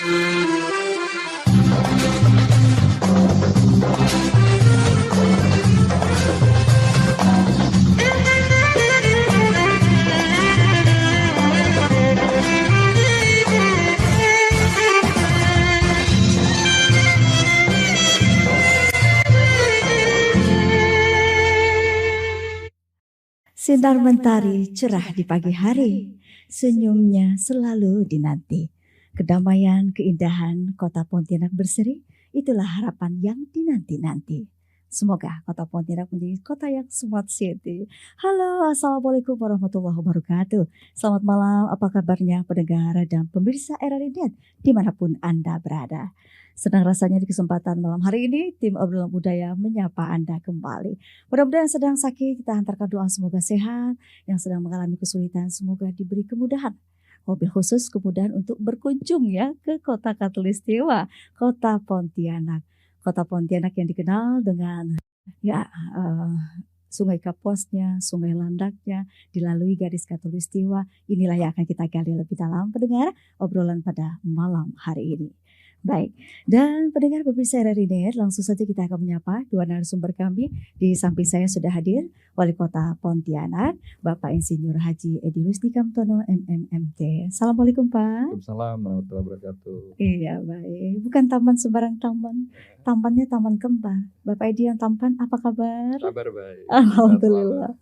Sinar mentari cerah di pagi hari, senyumnya selalu dinanti. Kedamaian, keindahan kota Pontianak berseri, itulah harapan yang dinanti-nanti. Semoga kota Pontianak menjadi kota yang smart city. Halo, assalamualaikum warahmatullahi wabarakatuh. Selamat malam, apa kabarnya pendengar dan pemirsa RRI.net dimanapun Anda berada. Senang rasanya di kesempatan malam hari ini, tim obrolan budaya menyapa Anda kembali. Mudah-mudahan yang sedang sakit, kita hantarkan doa semoga sehat. Yang sedang mengalami kesulitan, semoga diberi kemudahan. Mobil khusus kemudahan untuk berkunjung ya ke kota Khatulistiwa, kota Pontianak. Kota Pontianak yang dikenal dengan Sungai Kapuasnya, Sungai Landaknya, dilalui garis Khatulistiwa. Inilah yang akan kita gali lebih dalam pendengar obrolan pada malam hari ini. Baik, dan pendengar pemirsa RRI.net, langsung saja kita akan menyapa dua narasumber kami. Di samping saya sudah hadir Wali Kota Pontianak, Bapak Insinyur Haji Edi Rusdi Kamtono, MMMT. Assalamualaikum Pak. Waalaikumsalam warahmatullahi wabarakatuh. Iya baik, bukan taman sembarang taman, tamannya taman kembar. Bapak Edi yang tampan, apa kabar? Kabar baik. Alhamdulillah.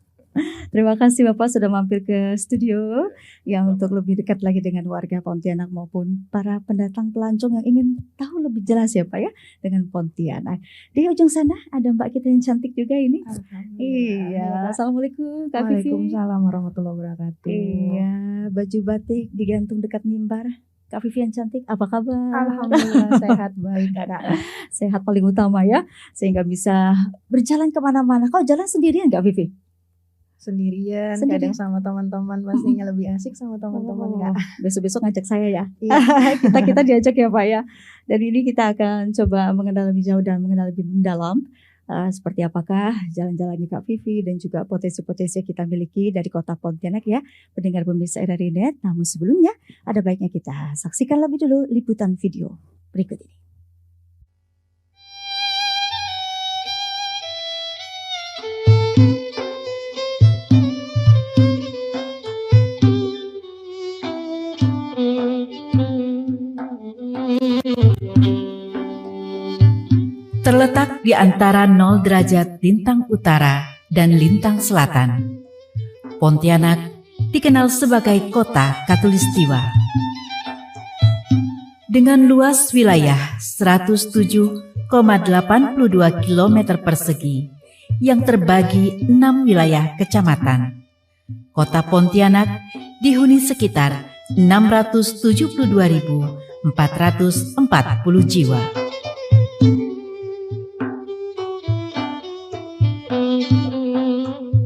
Terima kasih Bapak sudah mampir ke studio yang untuk lebih dekat lagi dengan warga Pontianak maupun para pendatang pelancong yang ingin tahu lebih jelas ya Pak ya dengan Pontianak. Di ujung sana ada Mbak kita yang cantik juga ini. Iya, Assalamualaikum Kak Vivi. Waalaikumsalam warahmatullahi wabarakatuh. Iya, baju batik digantung dekat mimbar. Kak Vivi yang cantik, apa kabar? Alhamdulillah sehat baik Kak. Sehat paling utama ya, sehingga bisa berjalan kemana-mana. Kau jalan sendirian Kak Vivi? Sendirian, kadang sama teman-teman, pastinya lebih asik sama teman-teman Kak. Besok-besok ngajak saya ya. Iya. kita diajak ya Pak ya. Dan ini kita akan coba mengenal lebih jauh dan mengenal lebih mendalam seperti apakah jalan-jalannya Kak Vivi dan juga potensi-potensi yang kita miliki dari kota Pontianak ya, pendengar pemirsa RRI.net. Namun sebelumnya ada baiknya kita saksikan lebih dulu liputan video berikut ini. Terletak di antara 0 derajat lintang utara dan lintang selatan, Pontianak dikenal sebagai kota Khatulistiwa. Dengan luas wilayah 107,82 km persegi yang terbagi 6 wilayah kecamatan, kota Pontianak dihuni sekitar 672.440 jiwa.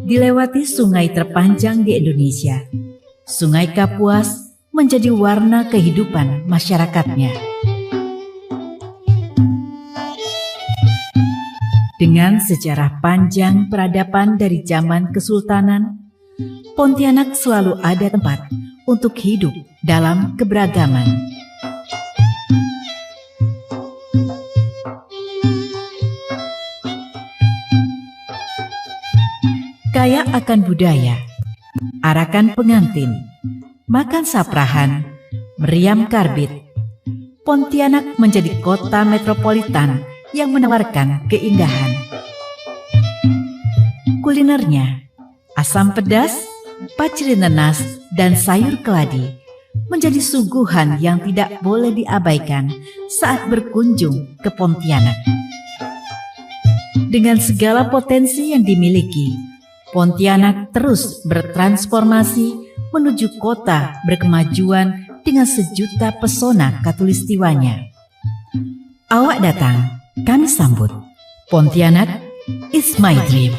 Dilewati sungai terpanjang di Indonesia, Sungai Kapuas menjadi warna kehidupan masyarakatnya. Dengan sejarah panjang peradaban dari zaman Kesultanan, Pontianak selalu ada tempat untuk hidup dalam keberagaman. Kaya akan budaya, arakan pengantin, makan saprahan, meriam karbit, Pontianak menjadi kota metropolitan yang menawarkan keindahan. Kulinernya, asam pedas, paciri nenas, dan sayur keladi menjadi suguhan yang tidak boleh diabaikan saat berkunjung ke Pontianak. Dengan segala potensi yang dimiliki, Pontianak terus bertransformasi menuju kota berkemajuan dengan sejuta pesona khatulistiwanya. Awak datang, kami sambut. Pontianak is my dream.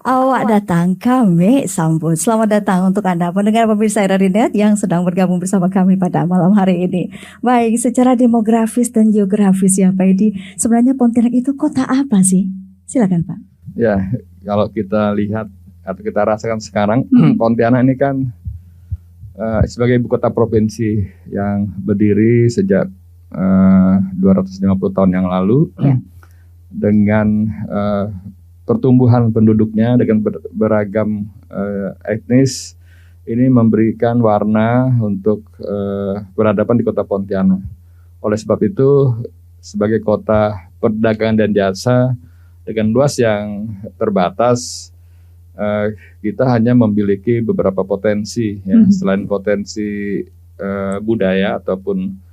Awak datang, kami sambut. Selamat datang untuk Anda pendengar pemirsa RRI.net yang sedang bergabung bersama kami pada malam hari ini. Baik, secara demografis dan geografis ya Pak Edi, sebenarnya Pontianak itu kota apa sih? Silakan Pak. Ya, kalau kita lihat atau kita rasakan sekarang, Pontianak ini kan sebagai ibu kota provinsi yang berdiri sejak 250 tahun yang lalu, dengan pertumbuhan penduduknya dengan beragam etnis, ini memberikan warna untuk peradaban di kota Pontianak. Oleh sebab itu, sebagai kota perdagangan dan jasa dengan luas yang terbatas, kita hanya memiliki beberapa potensi, ya. Selain potensi budaya ataupun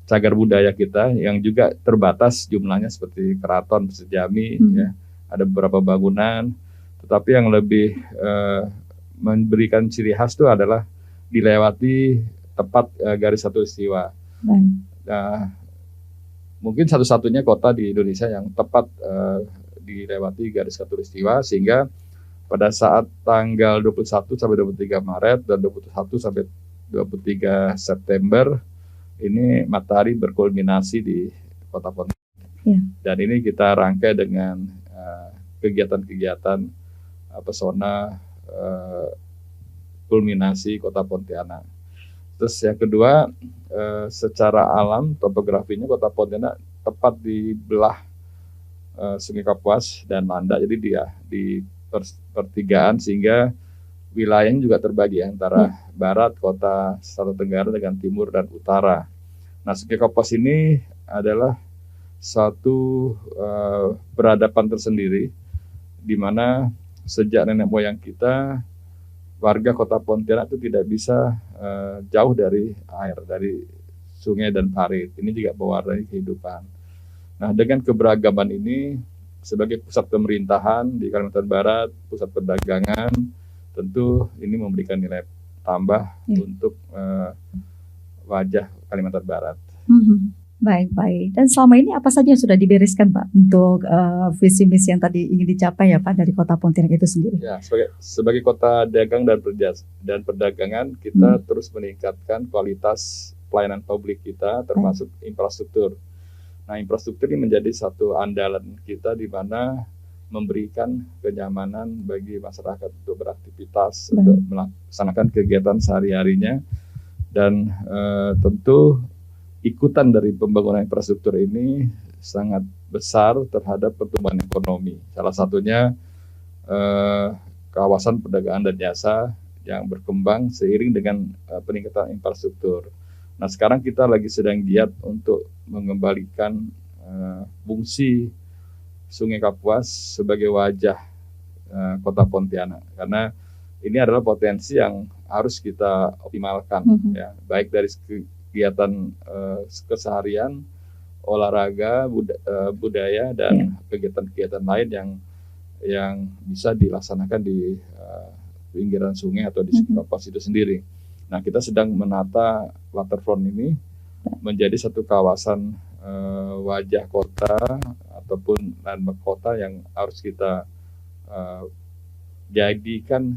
cagar budaya kita yang juga terbatas jumlahnya seperti keraton Sejami, ya. Ada beberapa bangunan, tetapi yang lebih memberikan ciri khas itu adalah dilewati tepat garis khatulistiwa. Mungkin satu-satunya kota di Indonesia yang tepat dilewati garis khatulistiwa, sehingga pada saat tanggal 21 sampai 23 Maret dan 21 sampai 23 September ini matahari berkulminasi di kota Pontianak. Dan ini kita rangkai dengan kegiatan-kegiatan pesona kulminasi kota Pontianak. Terus yang kedua, secara alam topografinya kota Pontianak tepat di belah Sungai Kapuas dan Landak, jadi dia di pertigaan, sehingga wilayahnya juga terbagi antara barat kota Nusa Tenggara dengan timur dan utara. Nah, Sungai Kapuas ini adalah satu peradaban tersendiri, di mana sejak nenek moyang kita, warga kota Pontianak itu tidak bisa jauh dari air, dari sungai dan parit. Ini juga mewarnai kehidupan. Nah, dengan keberagaman ini, sebagai pusat pemerintahan di Kalimantan Barat, pusat perdagangan, tentu ini memberikan nilai tambah untuk wajah Kalimantan Barat. Baik. Dan selama ini apa saja yang sudah dibereskan, Pak, untuk visi misi yang tadi ingin dicapai ya, Pak, dari kota Pontianak itu sendiri? Ya, sebagai kota dagang dan perdagangan, kita terus meningkatkan kualitas pelayanan publik kita, termasuk infrastruktur. Nah, infrastruktur ini menjadi satu andalan kita, di mana memberikan kenyamanan bagi masyarakat untuk beraktivitas, untuk melaksanakan kegiatan sehari-harinya, dan tentu ikutan dari pembangunan infrastruktur ini sangat besar terhadap pertumbuhan ekonomi. Salah satunya kawasan perdagangan dan jasa yang berkembang seiring dengan peningkatan infrastruktur. Nah, sekarang kita lagi sedang giat untuk mengembalikan fungsi Sungai Kapuas sebagai wajah kota Pontianak, karena ini adalah potensi yang harus kita optimalkan, ya, baik dari kegiatan keseharian, olahraga, budaya, dan kegiatan-kegiatan lain yang bisa dilaksanakan di pinggiran sungai atau di Sungai Kapuas itu sendiri. Nah, kita sedang menata waterfront ini menjadi satu kawasan wajah kota ataupun landmark kota yang harus kita jadikan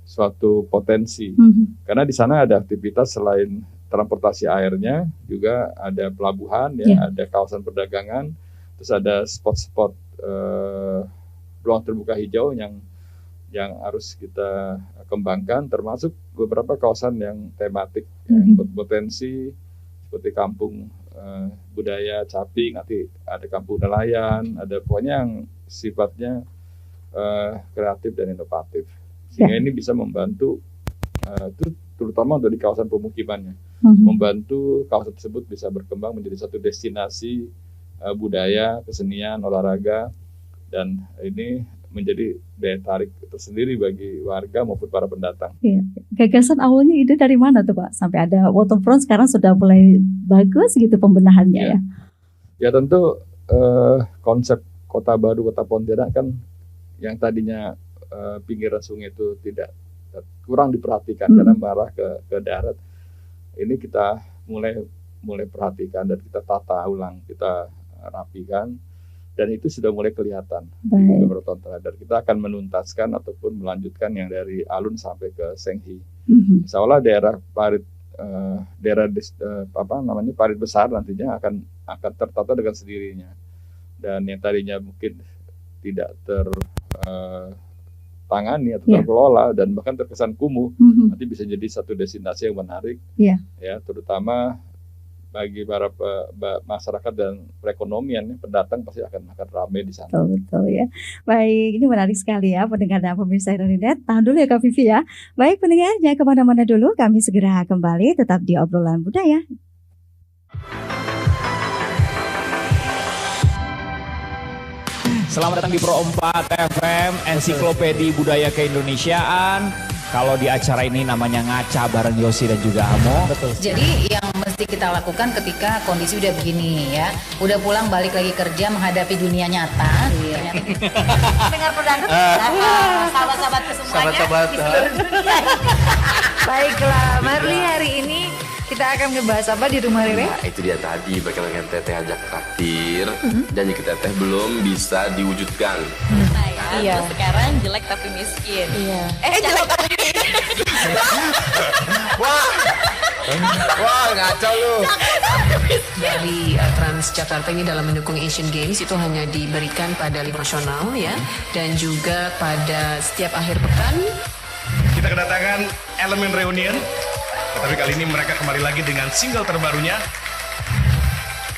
suatu potensi. Karena di sana ada aktivitas selain transportasi airnya, juga ada pelabuhan, ada kawasan perdagangan, terus ada spot-spot ruang terbuka hijau yang harus kita kembangkan, termasuk beberapa kawasan yang tematik, yang berpotensi seperti kampung budaya Caping, nanti ada kampung nelayan, ada pokoknya yang sifatnya kreatif dan inovatif, sehingga ini bisa membantu terutama untuk di kawasan pemukimannya, membantu kawasan tersebut bisa berkembang menjadi satu destinasi budaya, kesenian, olahraga, dan ini menjadi daya tarik tersendiri bagi warga maupun para pendatang. Gagasan awalnya ide dari mana tuh, Pak? Sampai ada waterfront sekarang sudah mulai bagus gitu pembenahannya ya? Ya tentu konsep kota baru kota Pontianak kan yang tadinya pinggiran sungai itu kurang diperhatikan karena mengarah ke darat. Ini kita mulai perhatikan dan kita tata ulang, kita rapikan. Dan itu sudah mulai kelihatan di beberapa tahun terakhir. Kita akan menuntaskan ataupun melanjutkan yang dari Alun sampai ke Senghi. Insya Allah daerah parit parit besar nantinya akan tertata dengan sendirinya. Dan yang tadinya mungkin tidak tertangani atau terkelola dan bahkan terkesan kumuh, nanti bisa jadi satu destinasi yang menarik, ya terutama bagi para masyarakat dan perekonomian, pendatang pasti akan ramai di sana. Betul ya. Baik, ini menarik sekali ya pendengar dan pemirsa Net. Tahan dulu ya Kak Vivi ya. Baik pendengar, jangan kemana-mana dulu. Kami segera kembali tetap di obrolan budaya. Selamat datang di Pro 4 FM, Ensiklopedi Budaya Keindonesiaan. Kalau di acara ini namanya ngaca bareng Yosi dan juga Amo. Betul. Jadi yang mesti kita lakukan ketika kondisi udah begini ya, udah pulang balik lagi kerja menghadapi dunia nyata. Iya. Dengar pedangdut, sahabat-sahabatku semuanya di seluruh dunia. Baiklah, Marli, hari ini kita akan ngebahas apa di rumah Rere? Nah, itu dia tadi bagaimana Teteh ajak traktir, janji kita Teteh belum bisa diwujudkan. Iya. Sekarang jelek tapi miskin. Iya. Jelek tapi miskin. Wah, ngaco lu. Dari Transjakarta ini dalam mendukung Asian Games itu hanya diberikan pada libur nasional ya, dan juga pada setiap akhir pekan. Kita kedatangan elemen reunion, tetapi kali ini mereka kembali lagi dengan single terbarunya.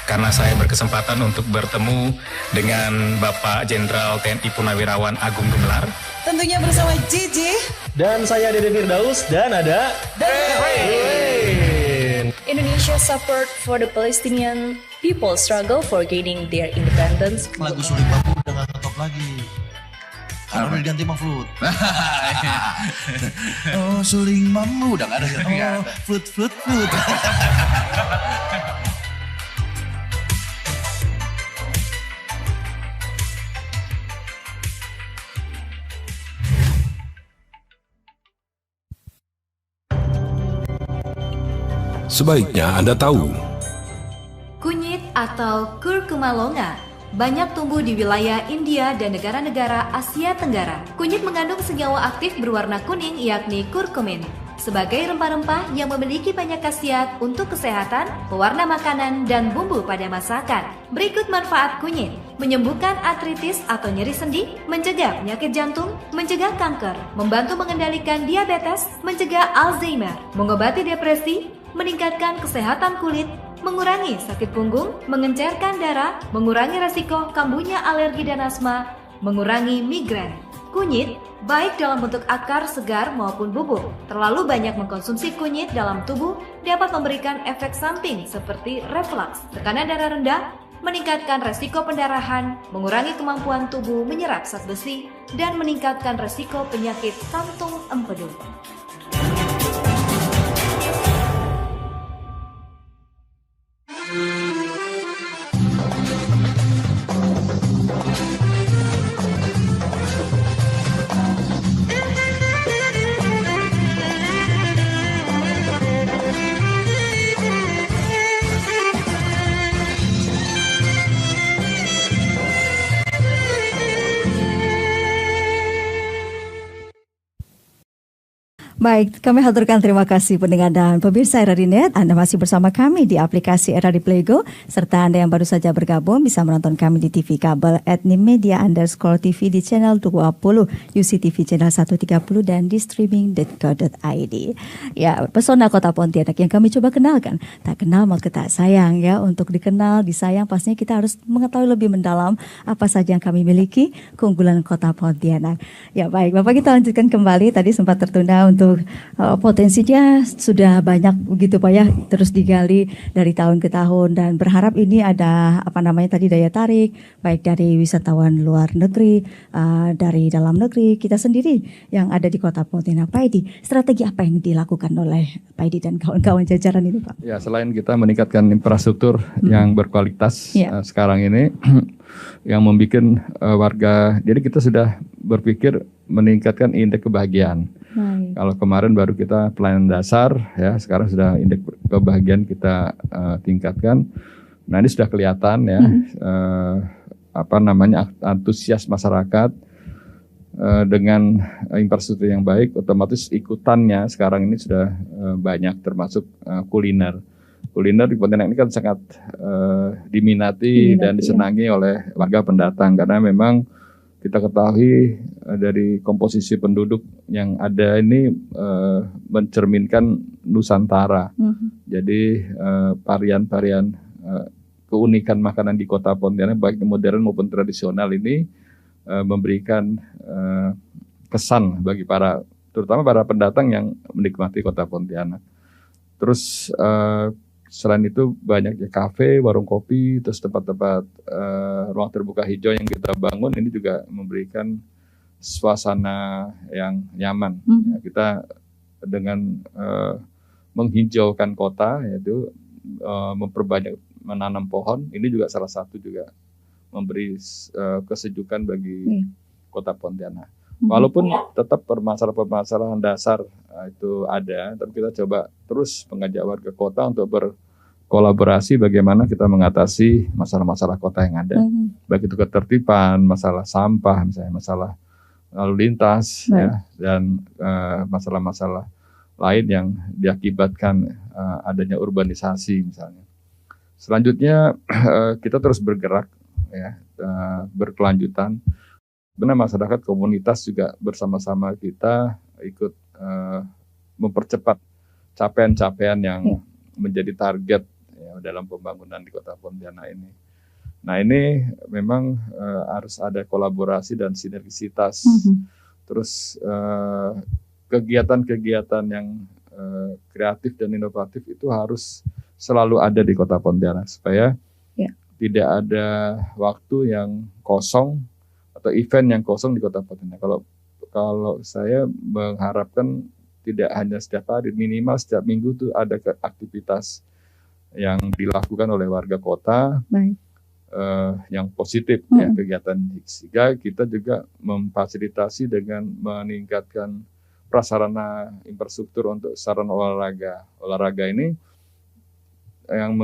Karena saya berkesempatan untuk bertemu dengan Bapak Jenderal TNI Purnawirawan Agung Gumelar. Tentunya bersama JJ. Dan saya Dede Firdaus dan ada The Rain. Indonesia support for the Palestinian people struggle for gaining their independence. Lagu Suling Bambu udah gak ngetop lagi. Karena udah diganti sama Flut. Oh, Suling Bambu udah gak ada. Flut. Sebaiknya Anda tahu. Kunyit atau curcuma longa banyak tumbuh di wilayah India dan negara-negara Asia Tenggara. Kunyit mengandung senyawa aktif berwarna kuning yakni kurkumin sebagai rempah-rempah yang memiliki banyak khasiat untuk kesehatan, pewarna makanan, dan bumbu pada masakan. Berikut manfaat kunyit: menyembuhkan artritis atau nyeri sendi, mencegah penyakit jantung, mencegah kanker, membantu mengendalikan diabetes, mencegah Alzheimer, mengobati depresi, meningkatkan kesehatan kulit, mengurangi sakit punggung, mengencerkan darah, mengurangi resiko kambuhnya alergi dan asma, mengurangi migrain. Kunyit baik dalam bentuk akar segar maupun bubuk. Terlalu banyak mengkonsumsi kunyit dalam tubuh dapat memberikan efek samping seperti reflux, tekanan darah rendah, meningkatkan resiko pendarahan, mengurangi kemampuan tubuh menyerap zat besi, dan meningkatkan resiko penyakit jantung empedu. Baik, kami haturkan terima kasih pendengar dan pemirsa Net. Anda masih bersama kami di aplikasi RRI Playgo, serta Anda yang baru saja bergabung bisa menonton kami di TV kabel @nimmedia_tv di channel 20, UCTV channel 130 dan di streaming.co.id. Ya, pesona Kota Pontianak yang kami coba kenalkan. Tak kenal maka tak sayang ya. Untuk dikenal, disayang pastinya kita harus mengetahui lebih mendalam apa saja yang kami miliki, keunggulan Kota Pontianak. Ya baik, Bapak kita lanjutkan kembali. Tadi sempat tertunda untuk potensinya sudah banyak begitu Pak ya, terus digali dari tahun ke tahun dan berharap ini ada tadi daya tarik baik dari wisatawan luar negeri, dari dalam negeri, kita sendiri yang ada di Kota Pontianak. Pak Edi, strategi apa yang dilakukan oleh Pak Edi dan kawan-kawan jajaran ini Pak? Ya, selain kita meningkatkan infrastruktur yang berkualitas sekarang ini yang membuat warga, jadi kita sudah berpikir meningkatkan indeks kebahagiaan. Kalau kemarin baru kita pelayanan dasar, ya sekarang sudah indeks kebahagiaan kita tingkatkan. Nah ini sudah kelihatan ya, antusias masyarakat dengan infrastruktur yang baik, otomatis ikutannya sekarang ini sudah banyak, termasuk kuliner. Kuliner di Pontianak ini kan sangat diminati dan disenangi oleh warga pendatang karena memang kita ketahui dari komposisi penduduk yang ada ini mencerminkan Nusantara. Jadi varian-varian keunikan makanan di Kota Pontianak baik modern maupun tradisional ini memberikan kesan bagi terutama para pendatang yang menikmati Kota Pontianak. Terus selain itu banyaknya kafe, warung kopi, terus tempat-tempat ruang terbuka hijau yang kita bangun ini juga memberikan suasana yang nyaman. Ya, kita dengan menghijaukan kota, yaitu memperbanyak menanam pohon, ini juga salah satu juga memberi kesejukan bagi Kota Pontianak. Walaupun tetap permasalahan-permasalahan dasar itu ada, tapi kita coba terus mengajak warga kota untuk berkolaborasi bagaimana kita mengatasi masalah-masalah kota yang ada. Baik itu ketertiban, masalah sampah, misalnya masalah lalu lintas, ya, dan masalah-masalah lain yang diakibatkan adanya urbanisasi misalnya. Selanjutnya kita terus bergerak, ya, berkelanjutan. Benar masyarakat komunitas juga bersama-sama kita ikut mempercepat capaian-capaian yang menjadi target ya, dalam pembangunan di Kota Pontianak ini. Nah ini memang harus ada kolaborasi dan sinergisitas. Terus kegiatan-kegiatan yang kreatif dan inovatif itu harus selalu ada di Kota Pontianak supaya tidak ada waktu yang kosong atau event yang kosong di Kota Pontianak. Kalau saya mengharapkan tidak hanya setiap hari, minimal setiap minggu tuh ada aktivitas yang dilakukan oleh warga kota yang positif, ya, kegiatan sehingga kita juga memfasilitasi dengan meningkatkan prasarana infrastruktur untuk sarana olahraga. Olahraga ini yang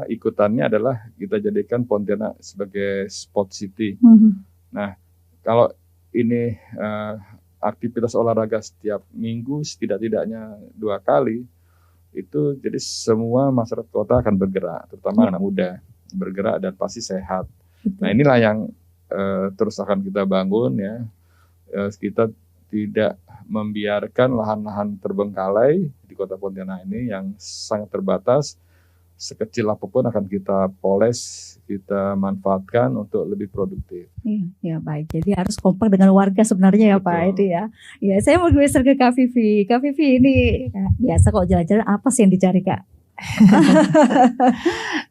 ikutannya adalah kita jadikan Pontianak sebagai sport city. Nah, kalau ini aktivitas olahraga setiap minggu setidak-tidaknya 2 kali, itu jadi semua masyarakat kota akan bergerak, terutama anak muda bergerak dan pasti sehat. Nah inilah yang terus akan kita bangun ya. Kita tidak membiarkan lahan-lahan terbengkalai di Kota Pontianak ini yang sangat terbatas. Sekecil apapun akan kita poles, kita manfaatkan untuk lebih produktif. Ya baik, jadi harus kompak dengan warga sebenarnya ya Pak itu ya. Ya saya mau geser ke Kak Vivi. Kak Vivi ini biasa kok jalan-jalan apa sih yang dicari Kak?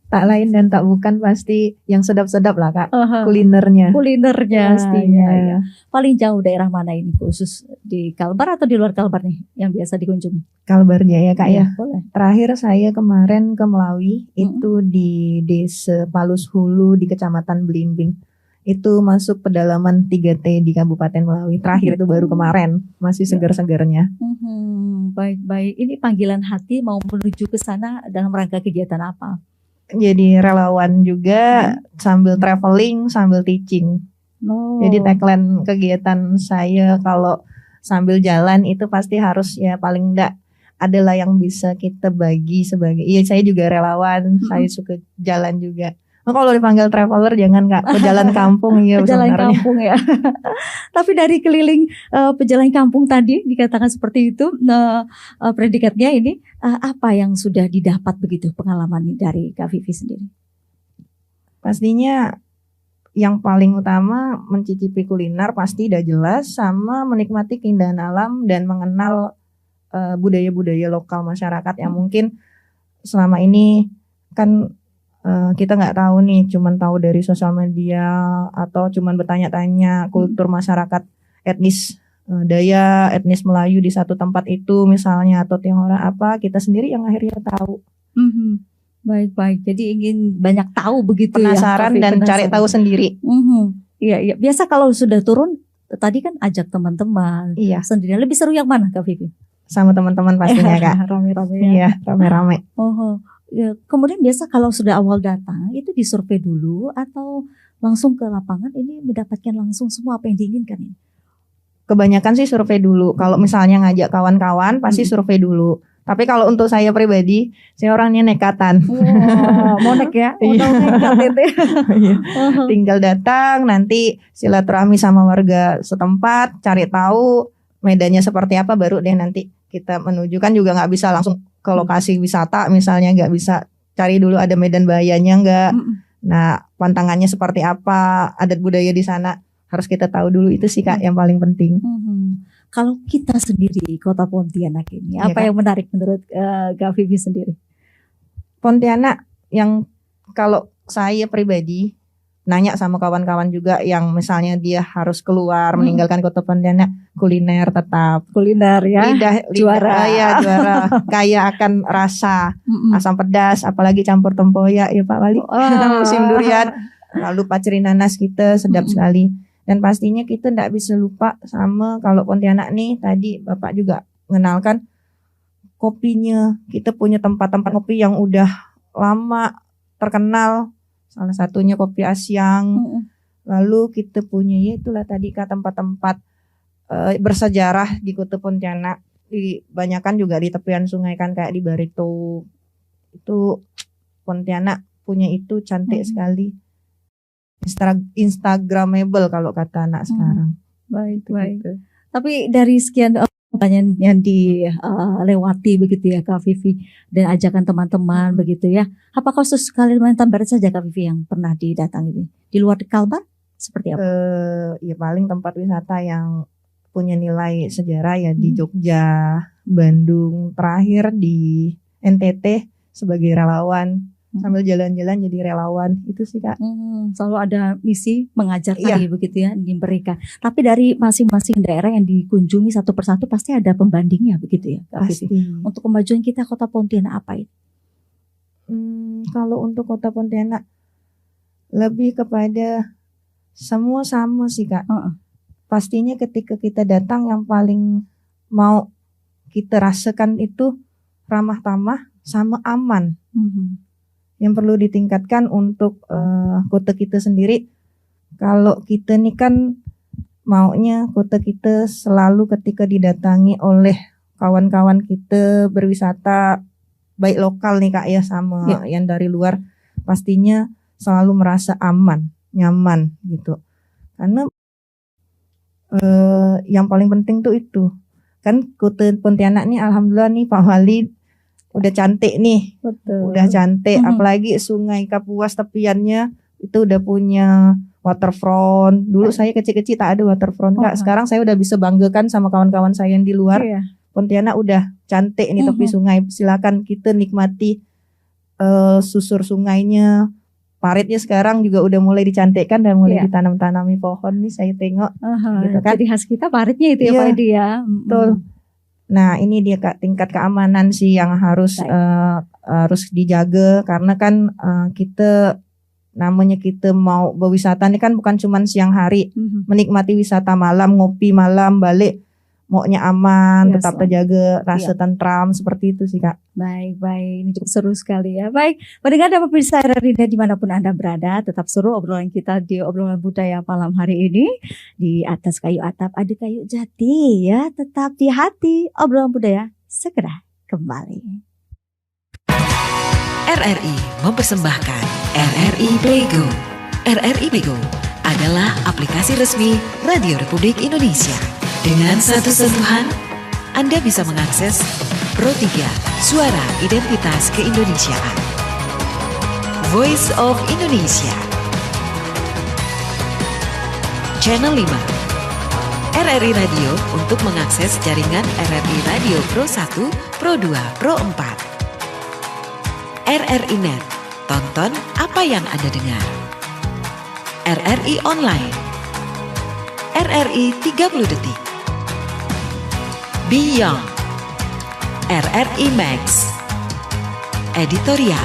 Tak lain dan tak bukan pasti yang sedap-sedap lah Kak, kulinernya Pastinya ya. Paling jauh daerah mana ini khusus di Kalbar atau di luar Kalbar nih yang biasa dikunjungi? Kalbarnya ya Kak ya. Boleh. Terakhir saya kemarin ke Melawi itu di Desa Palus Hulu di Kecamatan Belimbing. Itu masuk pedalaman 3T di Kabupaten Melawi. Terakhir itu baru kemarin, masih segar-segarnya. Baik-baik. Ini panggilan hati mau menuju ke sana dalam rangka kegiatan apa? Jadi relawan juga sambil traveling, sambil teaching. Jadi tagline kegiatan saya kalau sambil jalan itu pasti harus ya paling enggak adalah yang bisa kita bagi sebagai. Iya saya juga relawan, saya suka jalan juga. Kalau dipanggil traveler jangan Kak, pejalan kampung ya pejalan kampung ya. Tapi dari keliling pejalan kampung tadi dikatakan seperti itu, predikatnya ini apa yang sudah didapat begitu pengalaman dari Kak Vivi sendiri? Pastinya yang paling utama mencicipi kuliner pasti udah jelas, sama menikmati keindahan alam dan mengenal budaya-budaya lokal masyarakat yang mungkin selama ini kan kita nggak tahu nih, cuman tahu dari sosial media atau cuman bertanya-tanya kultur masyarakat etnis Dayak, etnis Melayu di satu tempat itu misalnya atau Tionghoa apa, kita sendiri yang akhirnya tahu. Baik-baik, jadi ingin banyak tahu begitu penasaran ya. Dan cari tahu sendiri. Iya. Biasa kalau sudah turun, tadi kan ajak teman-teman. Iya. Sendirian lebih seru yang mana Kak Vivi? Sama teman-teman pastinya Kak. Rame-rame. Iya, rame-rame. Ya, kemudian biasa kalau sudah awal datang itu disurvei dulu atau langsung ke lapangan ini mendapatkan langsung semua apa yang diinginkan ini? Kebanyakan sih survei dulu. Kalau misalnya ngajak kawan-kawan pasti survei dulu. Tapi kalau untuk saya pribadi, saya orangnya nekatan. Monek ya. Tinggal datang, nanti silaturahmi sama warga setempat, cari tahu medannya seperti apa, baru deh nanti kita menuju. Kan juga nggak bisa langsung ke lokasi wisata, misalnya nggak bisa cari dulu ada medan bahayanya nggak. Nah, pantangannya seperti apa, adat budaya di sana harus kita tahu dulu, itu sih Kak yang paling penting. Kalau kita sendiri Kota Pontianak ini, apa yang menarik menurut Kak Vivi sendiri? Pontianak yang kalau saya pribadi nanya sama kawan-kawan juga yang misalnya dia harus keluar meninggalkan Kota Pontianak, kuliner tetap. Kuliner ya. Lidah juara. Ya, juara. Kaya akan rasa asam pedas, apalagi campur tempoyak ya Pak Wali. Musim durian. Lalu paceri nanas kita sedap sekali. Dan pastinya kita tidak bisa lupa sama kalau Pontianak nih, tadi Bapak juga mengenalkan kopinya. Kita punya tempat-tempat kopi yang udah lama terkenal. Salah satunya Kopi Asyang. Lalu kita punya ya itulah tadi Kak tempat-tempat bersejarah di Kota Pontianak. Banyakan juga di tepian sungai kan, kayak di Barito. Itu Pontianak punya itu cantik sekali. Instagramable kalau kata anak sekarang. Baik. Tapi dari sekian pertanyaan yang dilewati begitu ya Kak Vivi, dan ajakan teman-teman begitu ya, apakah khusus Kalimantan Barat saja Kak Vivi yang pernah didatangi di luar Kalbar seperti apa? Ya paling tempat wisata yang punya nilai sejarah ya di Jogja, Bandung, terakhir di NTT sebagai relawan. Sambil jalan-jalan jadi relawan, itu sih Kak. Selalu ada misi mengajar tadi begitu ya diberikan. Tapi dari masing-masing daerah yang dikunjungi satu persatu pasti ada pembandingnya begitu ya Kak Vivi. Untuk kemajuan kita Kota Pontianak apa itu? Kalau untuk Kota Pontianak lebih kepada semua sama sih Kak. Pastinya ketika kita datang yang paling mau kita rasakan itu ramah tamah sama aman. Yang perlu ditingkatkan untuk kota kita sendiri. Kalau kita nih kan maunya kota kita selalu ketika didatangi oleh kawan-kawan kita berwisata, baik lokal nih Kak ya sama yang dari luar, pastinya selalu merasa aman, nyaman gitu. Karena yang paling penting tuh itu. Kan Kota Pontianak nih alhamdulillah nih Pak Wali udah cantik nih. Udah cantik, apalagi Sungai Kapuas tepiannya itu udah punya waterfront. Dulu saya kecil-kecil tak ada waterfront Kak. Sekarang saya udah bisa banggakan sama kawan-kawan saya yang di luar. Pontianak udah cantik nih tepi sungai. Silakan kita nikmati susur sungainya. Paritnya sekarang juga udah mulai dicantikkan dan mulai ditanam-tanami pohon nih saya tengok. Gitu kan. Jadi khas kita paritnya itu ya Pak Edi ya. Betul. Nah ini dia Kak, tingkat keamanan sih yang harus dijaga, karena kan kita namanya kita mau berwisata ini kan bukan cuma siang hari, menikmati wisata malam, ngopi malam, balik maunya aman, tetap terjaga rasa tentram, seperti itu sih Kak. Baik, ini cukup seru sekali ya. Baik, pendengar dan pemirsa RRI dimanapun Anda berada, tetap seru obrolan kita di obrolan budaya malam hari ini. Di atas kayu atap ada kayu jati ya, tetap di hati. Obrolan budaya segera kembali. RRI mempersembahkan RRI Playgo. RRI Playgo adalah aplikasi resmi Radio Republik Indonesia. Dengan satu sentuhan, Anda bisa mengakses Pro 3 Suara Identitas Keindonesiaan, Voice of Indonesia, Channel 5, RRI Radio untuk mengakses jaringan RRI Radio Pro 1, Pro 2, Pro 4, RRI Net, tonton apa yang Anda dengar, RRI Online, RRI 30 Detik, Beyond, RRI Max, Editorial.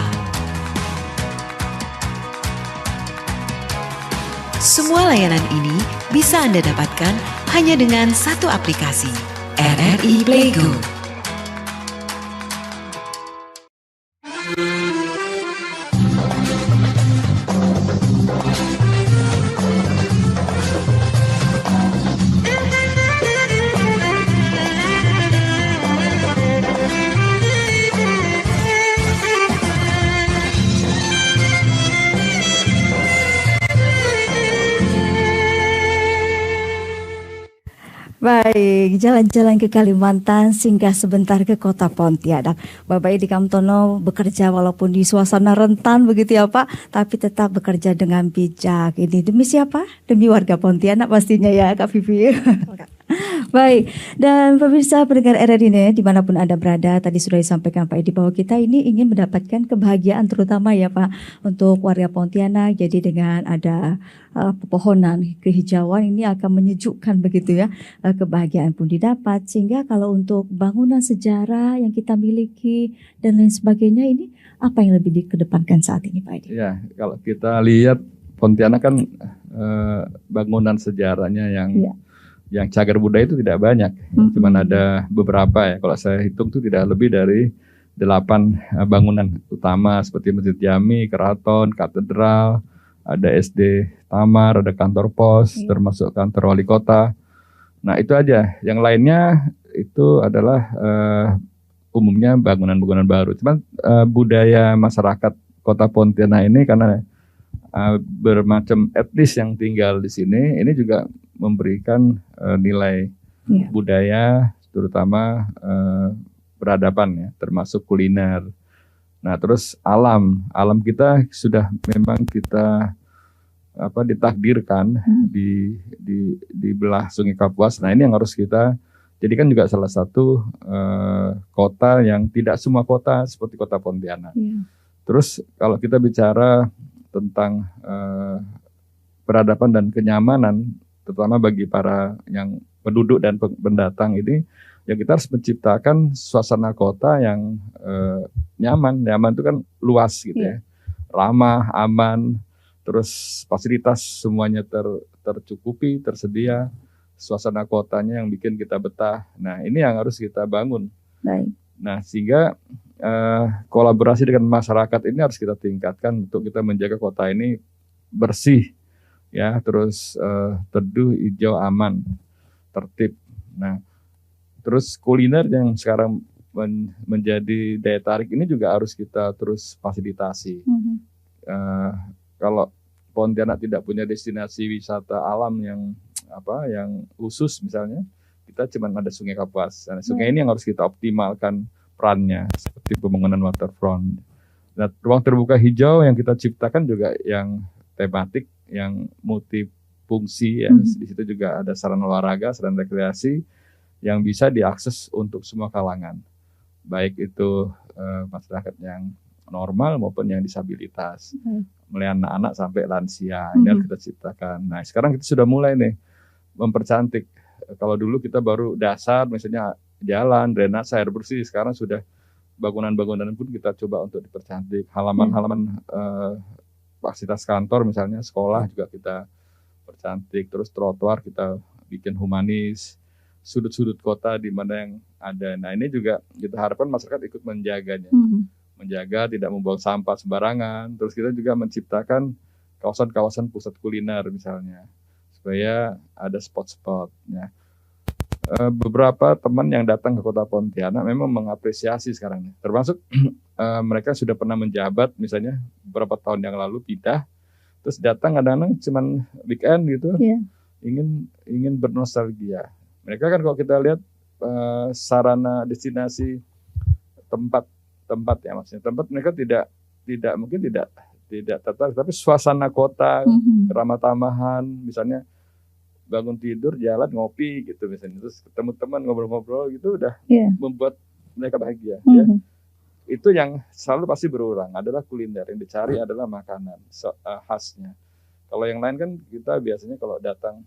Semua layanan ini bisa Anda dapatkan hanya dengan satu aplikasi, RRI Playgo. Baik, jalan-jalan ke Kalimantan, singgah sebentar ke kota Pontianak. Bapak Edi Kamtono bekerja walaupun di suasana rentan begitu ya Pak, tapi tetap bekerja dengan bijak. Ini demi siapa? Demi warga Pontianak pastinya ya Kak Vivi. Baik, dan pemirsa pendengar RRI dimanapun Anda berada, tadi sudah disampaikan Pak Edi bahwa kita ini ingin mendapatkan kebahagiaan terutama ya Pak untuk warga Pontianak. Jadi dengan ada pepohonan, kehijauan ini akan menyejukkan begitu ya, kebahagiaan pun didapat. Sehingga kalau untuk bangunan sejarah yang kita miliki dan lain sebagainya, ini apa yang lebih dikedepankan saat ini Pak Edi? Ya, kalau kita lihat Pontianak kan bangunan sejarahnya yang cagar budaya itu tidak banyak, cuman ada beberapa ya. Kalau saya hitung itu tidak lebih dari 8 bangunan utama seperti Masjid Jami, Keraton, Katedral, ada SD Tamar, ada kantor pos, termasuk kantor wali kota. Nah itu aja. Yang lainnya itu adalah umumnya bangunan-bangunan baru. Cuman budaya masyarakat Kota Pontianak ini karena bermacam etnis yang tinggal di sini, ini juga memberikan nilai budaya, terutama peradaban ya, termasuk kuliner. Nah, terus alam kita sudah memang kita ditakdirkan di belah Sungai Kapuas. Nah, ini yang harus kita jadikan juga salah satu kota yang tidak semua kota seperti Kota Pontianak. Terus kalau kita bicara tentang peradaban dan kenyamanan, terutama bagi para yang penduduk dan pendatang ini, ya kita harus menciptakan suasana kota yang nyaman. Nyaman itu kan luas gitu ya, ramah, aman, terus fasilitas semuanya tercukupi, tersedia, suasana kotanya yang bikin kita betah. Nah ini yang harus kita bangun. Baik. Nah sehingga kolaborasi dengan masyarakat ini harus kita tingkatkan untuk kita menjaga kota ini bersih ya, terus teduh, hijau, aman, tertib. Nah terus kuliner yang sekarang menjadi daya tarik ini juga harus kita terus fasilitasi. Kalau Pontianak tidak punya destinasi wisata alam yang khusus misalnya, kita cuma ada Sungai Kapuas. Nah, sungai ini yang harus kita optimalkan perannya, seperti pembangunan waterfront. Nah, ruang terbuka hijau yang kita ciptakan juga yang tematik, yang multifungsi ya. Di situ juga ada sarana olahraga, sarana rekreasi yang bisa diakses untuk semua kalangan, baik itu masyarakat yang normal maupun yang disabilitas, mulai anak-anak sampai lansia. Ini harus kita ciptakan. Nah, sekarang kita sudah mulai nih mempercantik. Kalau dulu kita baru dasar, misalnya jalan, drainase, air bersih, sekarang sudah bangunan-bangunan pun kita coba untuk dipercantik. Halaman-halaman fasilitas kantor misalnya, sekolah juga kita percantik. Terus trotoar kita bikin humanis, sudut-sudut kota di mana yang ada. Nah ini juga kita harapkan masyarakat ikut menjaganya. Menjaga tidak membuang sampah sembarangan. Terus kita juga menciptakan kawasan-kawasan pusat kuliner misalnya, supaya ada spot-spotnya. Beberapa teman yang datang ke Kota Pontianak memang mengapresiasi sekarang, termasuk mereka sudah pernah menjabat misalnya beberapa tahun yang lalu pindah, terus datang kadang-kadang cuman weekend gitu, ingin bernostalgia. Mereka kan kalau kita lihat sarana destinasi tempat ya, maksudnya tempat mereka tidak mungkin tidak tertarik, tapi suasana kota, keramah tamahan, misalnya bangun tidur, jalan, ngopi gitu misalnya, terus ketemu teman ngobrol-ngobrol gitu udah membuat mereka bahagia. Ya. Itu yang selalu pasti berulang adalah kuliner, yang dicari adalah makanan khasnya. Kalau yang lain kan kita biasanya kalau datang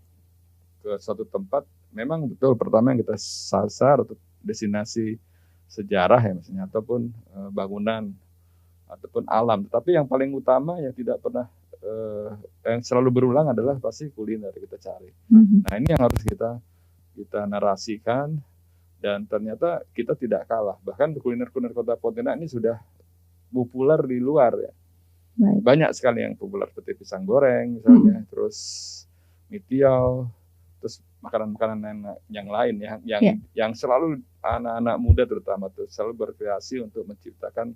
ke suatu tempat memang betul pertama yang kita sasar untuk destinasi sejarah ya misalnya, ataupun bangunan ataupun alam. Tetapi yang paling utama yang tidak pernah yang selalu berulang adalah pasti kuliner kita cari. Nah ini yang harus kita narasikan, dan ternyata kita tidak kalah. Bahkan kuliner Kota Pontianak ini sudah populer di luar ya. Banyak sekali yang populer seperti pisang goreng misalnya, terus mitiau, terus makanan-makanan yang lain yang selalu anak-anak muda terutama tuh selalu berkreasi untuk menciptakan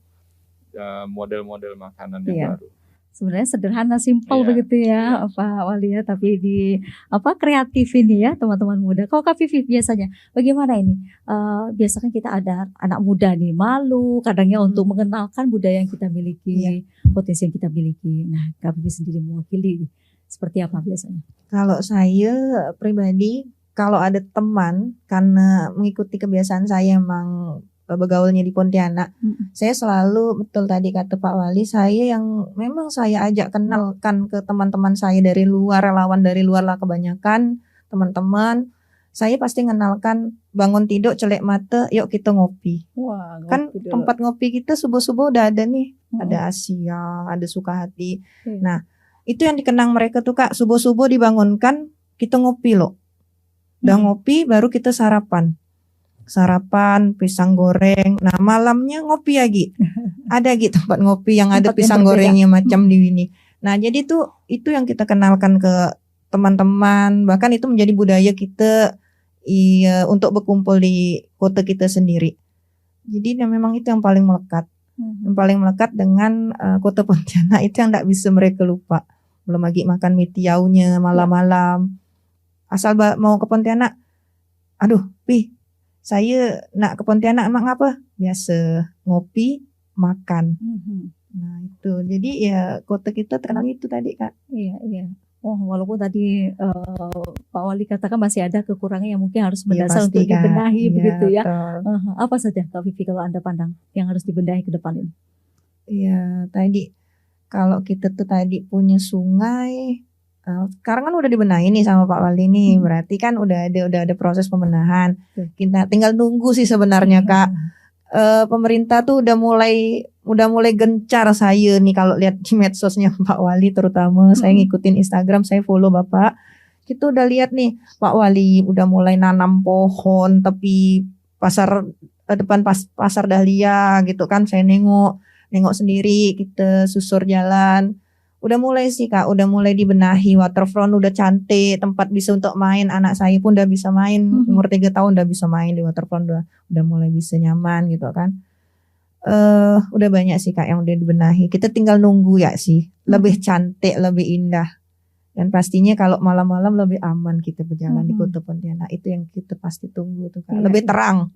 model-model makanan yang baru. Sebenarnya sederhana, simpel begitu ya, Pak Wali ya, tapi di kreatif ini ya teman-teman muda. Kalau Kak Vivi biasanya bagaimana ini? Biasanya kita ada anak muda nih malu kadangnya untuk mengenalkan budaya yang kita miliki, potensi yang kita miliki. Nah, Kak Vivi sendiri mewakili seperti apa biasanya? Kalau saya pribadi, kalau ada teman karena mengikuti kebiasaan saya emang bergaulnya di Pontianak, saya selalu, betul tadi kata Pak Wali, saya yang memang saya ajak kenalkan ke teman-teman saya dari luar, relawan dari luar lah kebanyakan teman-teman, saya pasti kenalkan bangun tidur celek mata, yuk kita ngopi. Wah, ngopi kan dulu. Tempat ngopi kita subuh-subuh udah ada nih, ada Asia, ada Sukahati. Nah, itu yang dikenang mereka tuh Kak, subuh-subuh dibangunkan kita ngopi loh. Udah ngopi baru kita sarapan, pisang goreng. Nah malamnya ngopi lagi. Ada gitu tempat ngopi yang ada pisang gorengnya macam di sini. Nah jadi itu yang kita kenalkan ke teman-teman. Bahkan itu menjadi budaya kita untuk berkumpul di kota kita sendiri. Jadi memang itu yang paling melekat. Yang paling melekat dengan kota Pontianak itu yang tidak bisa mereka lupa. Belum lagi makan mie tiaunya malam-malam. Asal mau ke Pontianak, aduh saya nak ke Pontianak emang apa? Biasa ngopi, makan. Nah itu, jadi ya kota kita terkenal itu tadi Kak. Iya. Oh, walaupun tadi Pak Wali katakan masih ada kekurangan yang mungkin harus mendasar untuk dibenahi begitu ya. Apa saja Kak Vivi kalau Anda pandang yang harus dibenahi ke depan ini? Iya, tadi kalau kita tuh tadi punya sungai, sekarang kan udah dibenahi nih sama Pak Wali nih, berarti kan udah ada proses pembenahan. Kita tinggal nunggu sih sebenarnya Kak. Pemerintah tuh udah mulai gencar saya nih kalau lihat di medsosnya Pak Wali terutama. Saya ngikutin Instagram, saya follow Bapak. Kita udah lihat nih Pak Wali udah mulai nanam pohon tepi depan pasar Dahlia gitu kan. Saya nengok sendiri, kita susur jalan. Udah mulai sih Kak, udah mulai dibenahi, waterfront udah cantik, tempat bisa untuk main, anak saya pun udah bisa main, umur 3 tahun udah bisa main di waterfront, udah mulai bisa nyaman gitu kan. Udah banyak sih Kak yang udah dibenahi, kita tinggal nunggu ya sih, lebih cantik, lebih indah. Dan pastinya kalau malam-malam lebih aman kita berjalan di kota Pontianak, itu yang kita pasti tunggu tuh Kak. Lebih terang,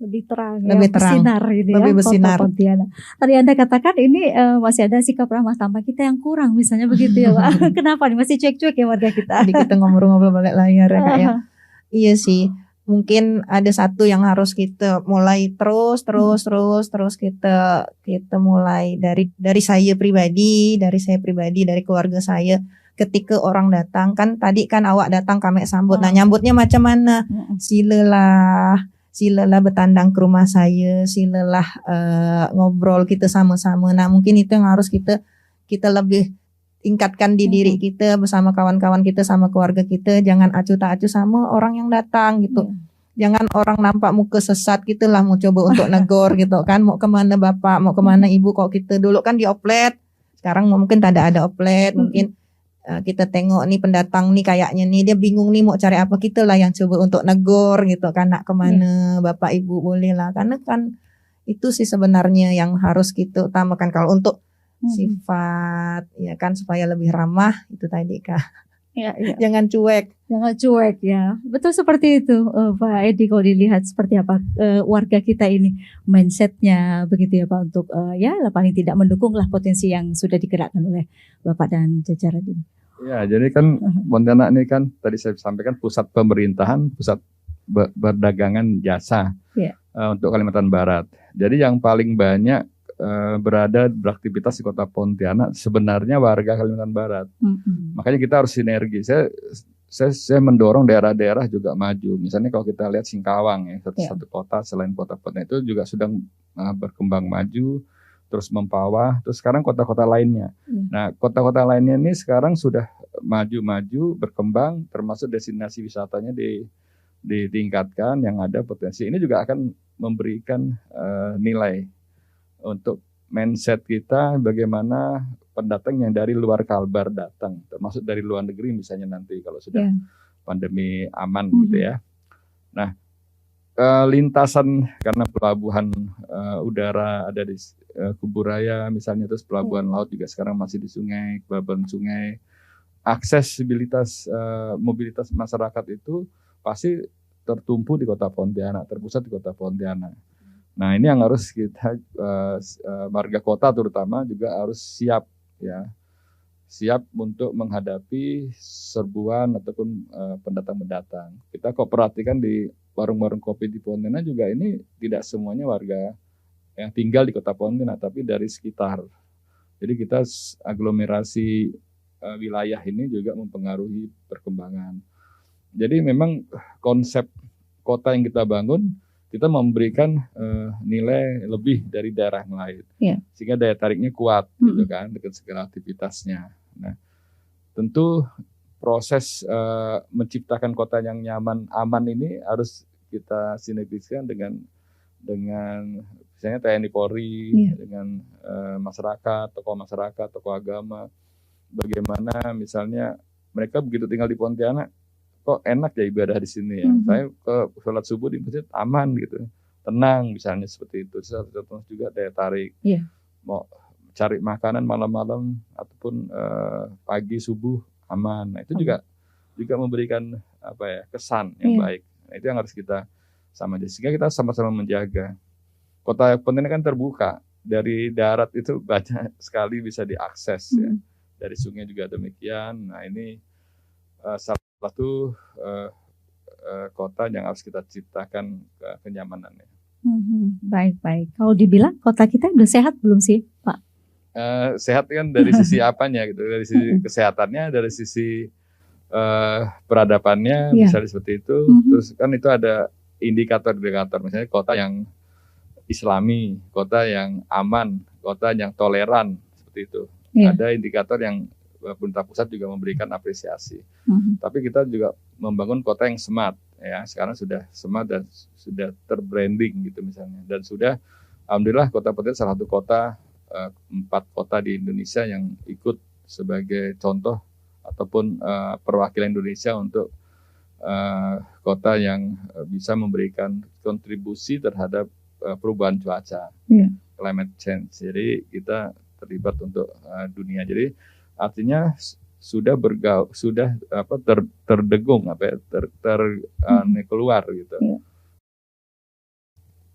bersinar ini lebih ya, bersinar. kota Pontianak. Tadi Anda katakan ini masih ada sikap ramah tamah kita yang kurang, misalnya begitu ya Pak. Kenapa nih masih cuek-cuek ya warga kita? Tadi kita ngobrol-ngobrol balik layar ya Kak ya. Iya sih, mungkin ada satu yang harus kita mulai terus kita mulai dari saya pribadi, dari keluarga saya. Ketika orang datang kan tadi kan awak datang kami sambut. Nah nyambutnya macam mana? Silalah bertandang ke rumah saya, silalah ngobrol kita sama-sama. Nah mungkin itu yang harus kita lebih tingkatkan di diri kita bersama kawan-kawan kita, sama keluarga kita. Jangan acuh tak acuh sama orang yang datang gitu. Jangan orang nampak muka sesat gitu lah mau coba untuk negor gitu kan. Mau kemana bapak, mau kemana ibu, kok kita dulu kan di oplet. Sekarang mungkin tak ada oplet, mungkin kita tengok nih pendatang nih kayaknya nih dia bingung nih mau cari apa, kita lah yang coba untuk negor gitu kan, nak kemana bapak ibu boleh lah, karena kan itu sih sebenarnya yang harus kita utamakan kalau untuk sifat ya kan, supaya lebih ramah itu tadi Kak. Jangan cuek ya, betul seperti itu Pak Edi. Kalau dilihat seperti apa warga kita ini mindsetnya begitu ya Pak, untuk paling tidak mendukung lah potensi yang sudah digerakkan oleh Bapak dan jajaran ini. Ya, jadi kan Pontianak ini kan tadi saya sampaikan pusat pemerintahan, pusat perdagangan jasa untuk Kalimantan Barat. Jadi yang paling banyak beraktivitas di kota Pontianak sebenarnya warga Kalimantan Barat. Makanya kita harus sinergi. Saya mendorong daerah-daerah juga maju. Misalnya kalau kita lihat Singkawang ya, satu kota selain kota Pontianak itu juga sedang berkembang maju, terus mempawah, terus sekarang kota-kota lainnya. Nah, kota-kota lainnya ini sekarang sudah maju-maju, berkembang, termasuk destinasi wisatanya ditingkatkan, yang ada potensi. Ini juga akan memberikan nilai untuk mindset kita, bagaimana pendatang yang dari luar Kalbar datang, termasuk dari luar negeri misalnya nanti kalau sudah pandemi aman gitu ya. Nah, lintasan karena pelabuhan udara ada di Kuburaya misalnya, terus pelabuhan laut juga sekarang masih di sungai, pelabuhan sungai. Aksesibilitas mobilitas masyarakat itu pasti tertumpu di Kota Pontianak, terpusat di Kota Pontianak. Nah, ini yang harus kita warga kota terutama juga harus siap ya. Siap untuk menghadapi serbuan ataupun pendatang-pendatang. Kita perhatikan di warung-warung kopi di Pontianak juga ini tidak semuanya warga yang tinggal di Kota Pontianak, tapi dari sekitar. Jadi kita aglomerasi wilayah ini juga mempengaruhi perkembangan. Jadi memang konsep kota yang kita bangun, kita memberikan nilai lebih dari daerah yang lain, sehingga daya tariknya kuat, gitu kan, dengan segala aktivitasnya. Nah, tentu proses menciptakan kota yang nyaman, aman ini harus kita sinergiskan dengan misalnya TNI Polri, dengan masyarakat, tokoh agama. Bagaimana misalnya mereka begitu tinggal di Pontianak, kok enak ya ibadah di sini ya. Saya ke sholat subuh di masjid aman gitu, tenang misalnya seperti itu. Terus juga daya tarik. Mau cari makanan malam-malam ataupun pagi subuh aman. Nah, itu juga memberikan kesan yang baik. Nah, itu yang harus kita sehingga kita sama-sama menjaga. Kota Pontianak kan terbuka, dari darat itu banyak sekali bisa diakses ya. Dari sungai juga demikian. Nah, ini salah satu kota yang harus kita ciptakan kenyamanannya. Baik. Kalau dibilang kota kita udah sehat belum sih, Pak? Sehat kan dari sisi apanya gitu, dari sisi kesehatannya, dari sisi peradabannya, misalnya seperti itu. Terus kan itu ada indikator-indikator, misalnya kota yang Islami, kota yang aman, kota yang toleran, seperti itu. Ada indikator yang pemerintah pusat juga memberikan apresiasi. Tapi kita juga membangun kota yang smart, ya. Sekarang sudah smart dan sudah terbranding gitu misalnya. Dan sudah, alhamdulillah Kota Pontianak salah satu kota 4 kota di Indonesia yang ikut sebagai contoh ataupun perwakilan Indonesia untuk kota yang bisa memberikan kontribusi terhadap perubahan cuaca, climate change. Jadi kita terlibat untuk dunia. Jadi artinya sudah terdegung keluar gitu.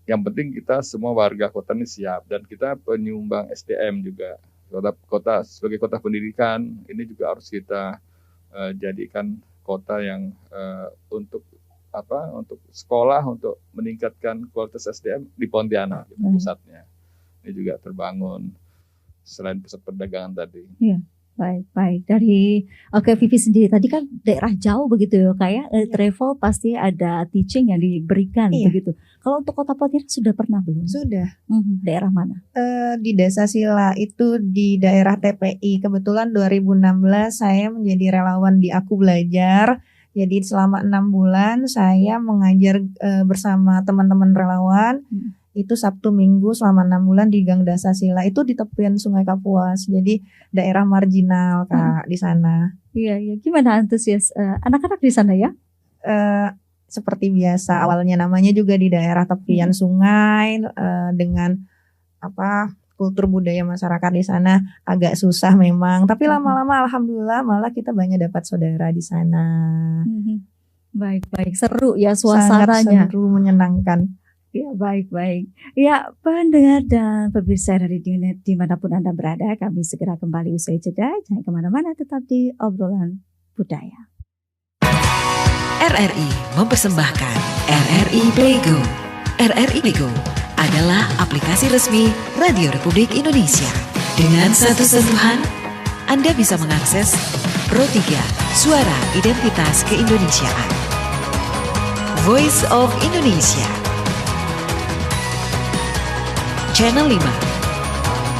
Yang penting kita semua warga kota ini siap, dan kita penyumbang SDM juga. Kota sebagai kota pendidikan ini juga harus kita jadikan kota yang untuk sekolah, untuk meningkatkan kualitas SDM di Pontianak gitu, pusatnya. Ini juga terbangun selain pusat perdagangan tadi. Baik. Dari Vivi sendiri tadi kan daerah jauh begitu ya, kayak travel pasti ada teaching yang diberikan begitu. Kalau untuk Kota Pontianak sudah pernah belum? Sudah. Daerah mana? Di Desa Sila itu di daerah TPI. Kebetulan 2016 saya menjadi relawan di Aku Belajar. Jadi selama 6 bulan saya mengajar bersama teman-teman relawan. Itu Sabtu Minggu selama 6 bulan di Gang Desa Sila, itu di tepian Sungai Kapuas. Jadi daerah marginal Kak di sana. Iya. Gimana antusias anak-anak di sana ya? Seperti biasa, awalnya namanya juga di daerah tepian sungai, dengan kultur budaya masyarakat di sana agak susah memang. Tapi lama-lama alhamdulillah malah kita banyak dapat saudara di sana. Baik. Seru ya suasananya. Sangat seru, menyenangkan. Ya, baik. Ya, pendengar dan pemirsa dari Unit dimanapun Anda berada, kami segera kembali usai jeda. Jangan kemana-mana, tetap di Obrolan Budaya. RRI mempersembahkan RRI Playgo. RRI Playgo adalah aplikasi resmi Radio Republik Indonesia. Dengan satu sentuhan, Anda bisa mengakses Pro 3 Suara Identitas Keindonesiaan, Voice of Indonesia, Channel 5,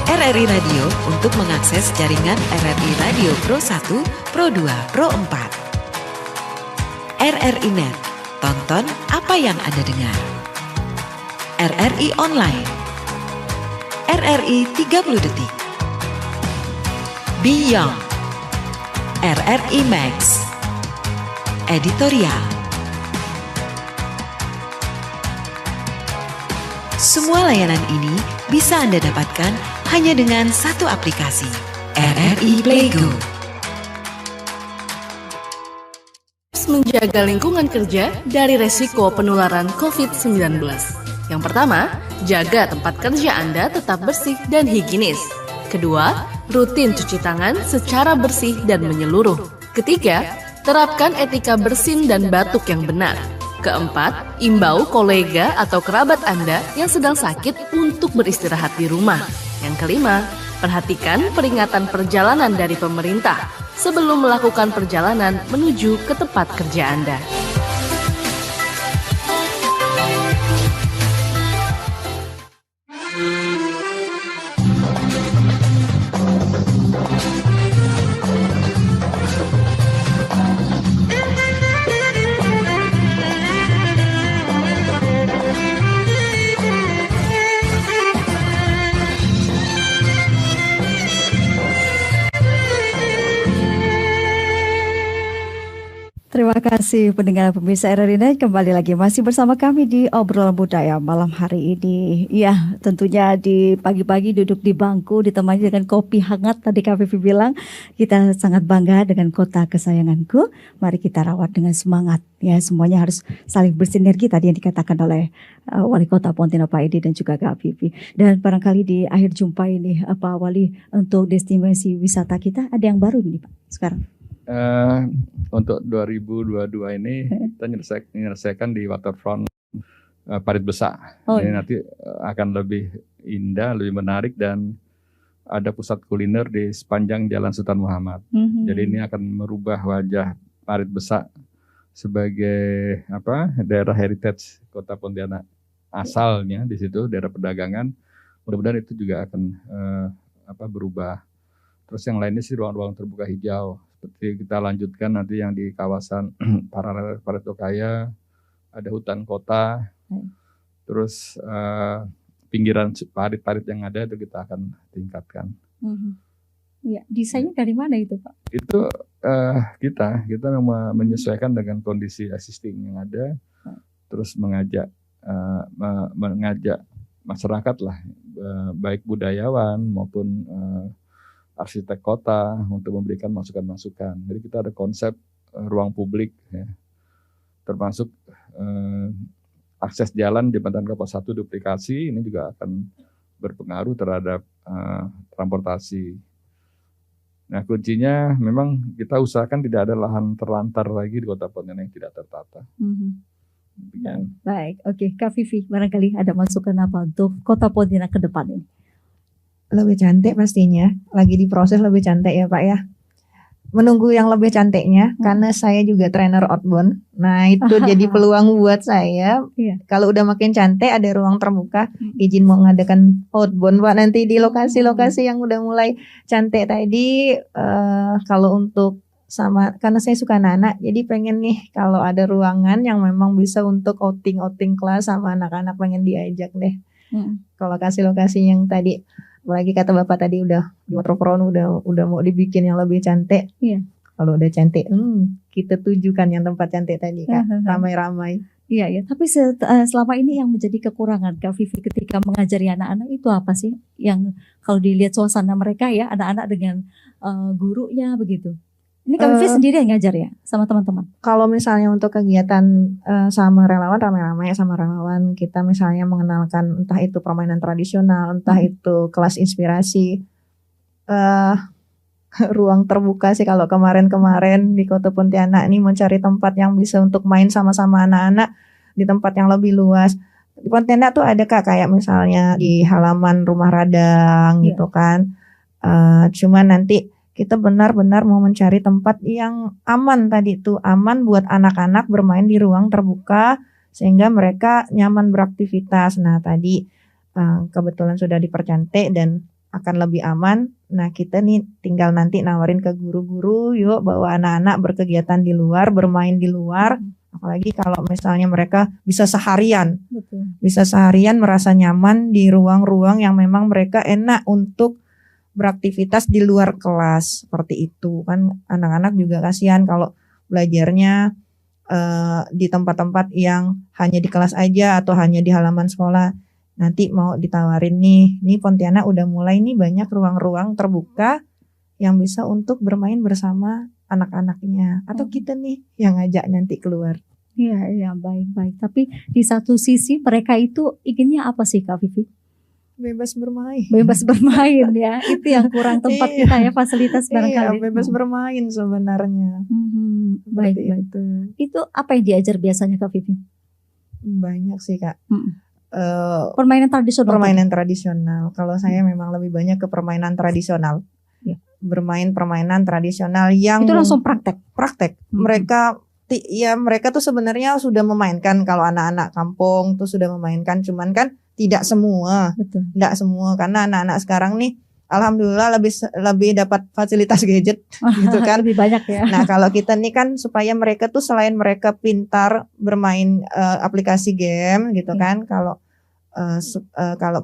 RRI Radio untuk mengakses jaringan RRI Radio Pro 1, Pro 2, Pro 4. RRI Net, tonton apa yang Anda dengar. RRI Online, RRI 30 Detik, Beyond, RRI Max, Editorial, Semua layanan ini bisa Anda dapatkan hanya dengan satu aplikasi, RRI Playgo. Menjaga lingkungan kerja dari resiko penularan COVID-19. Yang pertama, jaga tempat kerja Anda tetap bersih dan higienis. Kedua, rutin cuci tangan secara bersih dan menyeluruh. Ketiga, terapkan etika bersin dan batuk yang benar. Keempat, imbau kolega atau kerabat Anda yang sedang sakit untuk beristirahat di rumah. Yang kelima, perhatikan peringatan perjalanan dari pemerintah sebelum melakukan perjalanan menuju ke tempat kerja Anda. Terima kasih pendengar pemirsa RRI Net, kembali lagi masih bersama kami di obrolan budaya malam hari ini. Ya, tentunya di pagi-pagi duduk di bangku ditemani dengan kopi hangat, tadi Kak Vivi bilang kita sangat bangga dengan kota kesayanganku. Mari kita rawat dengan semangat. Ya, semuanya harus saling bersinergi tadi yang dikatakan oleh Wali Kota Pontianak Pak Edi dan juga Kak Vivi. Dan barangkali di akhir jumpa ini Pak Wali, untuk destinasi wisata kita ada yang baru nih Pak sekarang. Untuk 2022 ini kita menyelesaikan di waterfront Parit Besak. Ini nanti akan lebih indah, lebih menarik, dan ada pusat kuliner di sepanjang Jalan Sultan Muhammad. Jadi ini akan merubah wajah Parit Besak sebagai daerah heritage Kota Pontianak asalnya di situ, daerah perdagangan. Mudah-mudahan itu juga akan berubah. Terus yang lainnya sih ruang-ruang terbuka hijau. Seperti kita lanjutkan nanti yang di kawasan paralel Pareto Kaya, ada hutan kota, terus pinggiran parit-parit yang ada itu kita akan tingkatkan. Ya, desainnya dari mana itu Pak? Itu kita menyesuaikan dengan kondisi existing yang ada, terus mengajak masyarakat lah, baik budayawan maupun arsitek kota untuk memberikan masukan-masukan. Jadi kita ada konsep ruang publik, ya, termasuk akses jalan jembatan Kelapa 1 duplikasi ini juga akan berpengaruh terhadap transportasi. Nah, kuncinya memang kita usahakan tidak ada lahan terlantar lagi di Kota Pontianak yang tidak tertata. Baik, oke. Kak Vivi, barangkali ada masukan apa untuk Kota Pontianak ke depan ini? Lebih cantik pastinya, lagi diproses lebih cantik ya Pak ya. Menunggu yang lebih cantiknya, karena saya juga trainer outbound. Nah itu jadi peluang buat saya. Kalau udah makin cantik, ada ruang terbuka, izin mau ngadakan outbound Pak nanti di lokasi-lokasi yang udah mulai cantik tadi. Kalau untuk karena saya suka anak-anak, jadi pengen nih kalau ada ruangan yang memang bisa untuk outing kelas sama anak-anak, pengen diajak deh. Ke lokasi-lokasi yang tadi, apalagi kata Bapak tadi udah di waterfront udah mau dibikin yang lebih cantik. Kalau udah cantik, kita tujukan yang tempat cantik tadi Kak, ramai-ramai. Iya. Tapi selama ini yang menjadi kekurangan Kak Vivi ketika mengajari anak-anak itu apa sih? Yang kalau dilihat suasana mereka ya, anak-anak dengan gurunya begitu. Ini Kak Vivi sendiri yang ngajar ya sama teman-teman? Kalau misalnya untuk kegiatan sama relawan, ramai-ramai sama relawan, kita misalnya mengenalkan entah itu permainan tradisional, entah itu kelas inspirasi, ruang terbuka sih. Kalau kemarin di Kota Pontianak ini mencari tempat yang bisa untuk main sama-sama anak-anak di tempat yang lebih luas. Di Pontianak tuh ada Kak, kayak misalnya di halaman rumah Radang gitu kan. Cuman nanti kita benar-benar mau mencari tempat yang aman tadi tuh, aman buat anak-anak bermain di ruang terbuka sehingga mereka nyaman beraktivitas. Nah tadi kebetulan sudah dipercantik dan akan lebih aman. Nah kita nih tinggal nanti nawarin ke guru-guru, yuk bawa anak-anak berkegiatan di luar, bermain di luar. Apalagi kalau misalnya mereka bisa seharian, bisa seharian merasa nyaman di ruang-ruang yang memang mereka enak untuk beraktivitas di luar kelas, seperti itu kan. Anak-anak juga kasihan kalau belajarnya di tempat-tempat yang hanya di kelas aja atau hanya di halaman sekolah. nanti mau ditawarin nih Pontianak udah mulai nih banyak ruang-ruang terbuka yang bisa untuk bermain bersama anak-anaknya atau kita nih yang ngajak nanti keluar. Iya, baik. Tapi di satu sisi mereka itu inginnya apa sih Kak Vivi? Bebas bermain. Bebas bermain ya, itu yang kurang tempat kita ya, fasilitas barangkali. Iya, bebas bermain sebenarnya. Baik. Itu apa yang diajar biasanya Kak Vivi? Banyak sih Kak. Permainan tradisional. Permainan tradisional. Kalau saya memang lebih banyak ke permainan tradisional. Ya. Bermain permainan tradisional yang itu langsung praktek. Mereka tuh sebenarnya sudah memainkan, kalau anak-anak kampung tuh sudah memainkan, cuman kan tidak semua. Betul. Tidak semua karena anak-anak sekarang nih alhamdulillah lebih dapat fasilitas gadget gitu kan. Lebih banyak ya. Nah, kalau kita nih kan supaya mereka tuh selain mereka pintar bermain aplikasi game gitu kan, kalau